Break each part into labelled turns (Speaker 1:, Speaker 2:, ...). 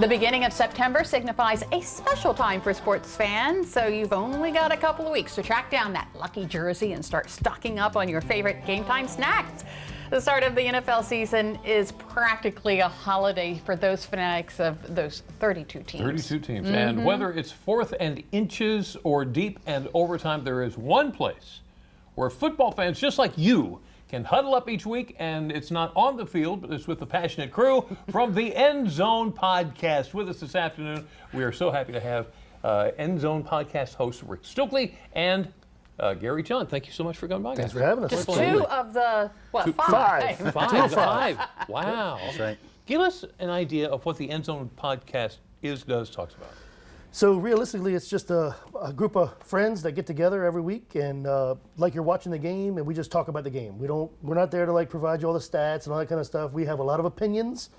Speaker 1: The beginning of September signifies a special time for sports fans, so you've only got a couple of weeks to track down that lucky jersey and start stocking up on your favorite game time snacks. The start of the NFL season is practically a holiday for those fanatics of those 32 teams.
Speaker 2: 32 teams. And whether it's fourth and inches or deep and overtime, there is one place where football fans just like you can huddle up each week, and it's not on the field, but it's with the passionate crew from the Endzone podcast. With us this afternoon, we are so happy to have Endzone podcast host Rick Stokely and Gary John. Thank you so much for coming by, guys.
Speaker 3: Thanks for having us.
Speaker 1: Just two of the, five?
Speaker 2: Five. Wow.
Speaker 3: That's right.
Speaker 2: Give us an idea of what the Endzone podcast talks about.
Speaker 3: So realistically, it's just a group of friends that get together every week, and like you're watching the game, and we just talk about the game. We're not there to like provide you all the stats and all that kind of stuff. We have a lot of opinions.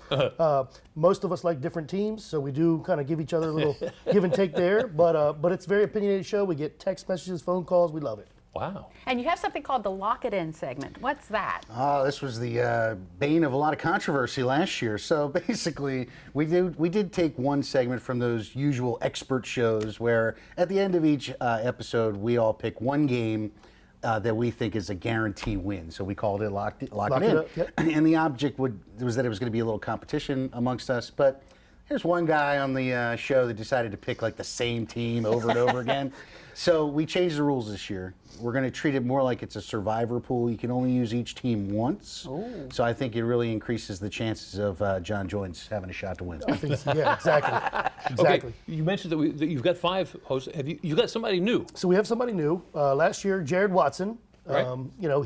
Speaker 3: Most of us like different teams, so we do kind of give each other a little give and take there. But it's a very opinionated show. We get text messages, phone calls. We love it.
Speaker 2: Wow.
Speaker 1: And you have something called the Lock It In segment. What's that?
Speaker 4: This was the bane of a lot of controversy last year. So basically, we did take one segment from those usual expert shows where at the end of each episode, we all pick one game that we think is a guarantee win. So we called it Lock It In.
Speaker 3: Yep.
Speaker 4: And the object was that it was going to be a little competition amongst us. But there's one guy on the show that decided to pick like the same team over and over again. So we changed the rules this year. We're going to treat it more like it's a survivor pool. You can only use each team once. Ooh. So I think it really increases the chances of John Joynes having a shot to win.
Speaker 3: I think so. Yeah, exactly.
Speaker 2: Okay, you mentioned that you've got 5 hosts. Have you got somebody new?
Speaker 3: So we have somebody new. Last year, Jared Watson.
Speaker 2: Right.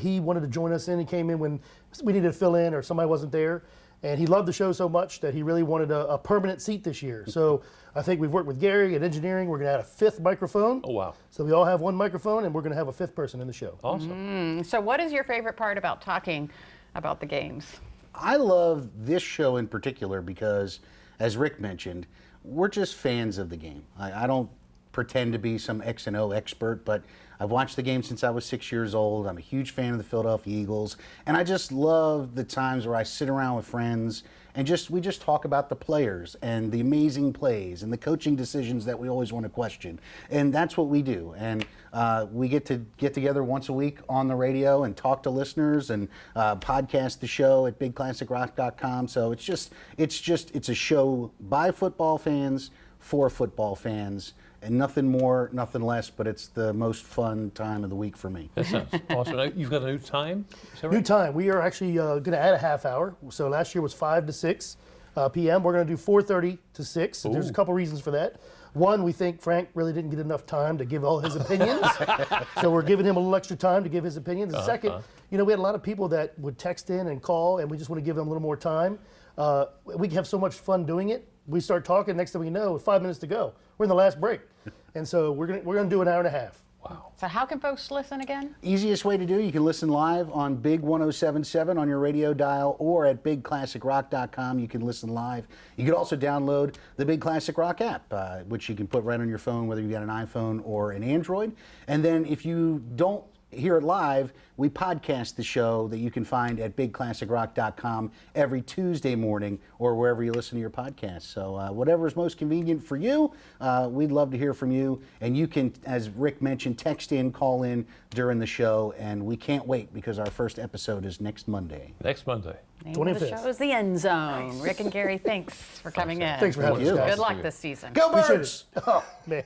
Speaker 3: He wanted to join us in. He came in when we needed to fill in or somebody wasn't there. And he loved the show so much that he really wanted a permanent seat this year. So I think we've worked with Gary at engineering. We're going to add a 5th microphone.
Speaker 2: Oh, wow.
Speaker 3: So we all have one microphone, and we're going to have a 5th person in the show.
Speaker 2: Awesome.
Speaker 1: So what is your favorite part about talking about the games?
Speaker 4: I love this show in particular because, as Rick mentioned, we're just fans of the game. I don't pretend to be some X and O expert, but I've watched the game since I was 6 years old. I'm a huge fan of the Philadelphia Eagles, and I just love the times where I sit around with friends and we just talk about the players and the amazing plays and the coaching decisions that we always want to question. And that's what we do. And we get together once a week on the radio and talk to listeners and podcast the show at bigclassicrock.com. So it's a show by football fans for football fans. And nothing more, nothing less, but it's the most fun time of the week for me.
Speaker 2: That sounds awesome. Now, you've got a new time? Is that right?
Speaker 3: New time. We are actually going to add a half hour. So last year was 5 to 6 p.m. We're going to do 4:30 to 6. There's a couple reasons for that. One, we think Frank really didn't get enough time to give all his opinions. So we're giving him a little extra time to give his opinions. And second, we had a lot of people that would text in and call, and we just want to give them a little more time. We have so much fun doing it. We start talking, next thing we know, 5 minutes to go. We're in the last break. And so we're gonna do an hour and a half.
Speaker 2: Wow.
Speaker 1: So how can folks listen again?
Speaker 4: Easiest way to do, you can listen live on Big 1077 on your radio dial, or at bigclassicrock.com. You can listen live. You can also download the Big Classic Rock app, which you can put right on your phone, whether you've got an iPhone or an Android. And then if you don't hear it live, we podcast the show that you can find at bigclassicrock.com every Tuesday morning or wherever you listen to your podcast. So whatever is most convenient for you, we'd love to hear from you. And you can, as Rick mentioned, text in, call in during the show. And we can't wait because our first episode is next Monday.
Speaker 2: Next Monday.
Speaker 1: Name of the show is The End Zone. Nice. Rick and Gary, thanks for coming in.
Speaker 3: Thanks for having us, guys.
Speaker 1: Good luck this season.
Speaker 4: Go Birds!
Speaker 3: Oh, man.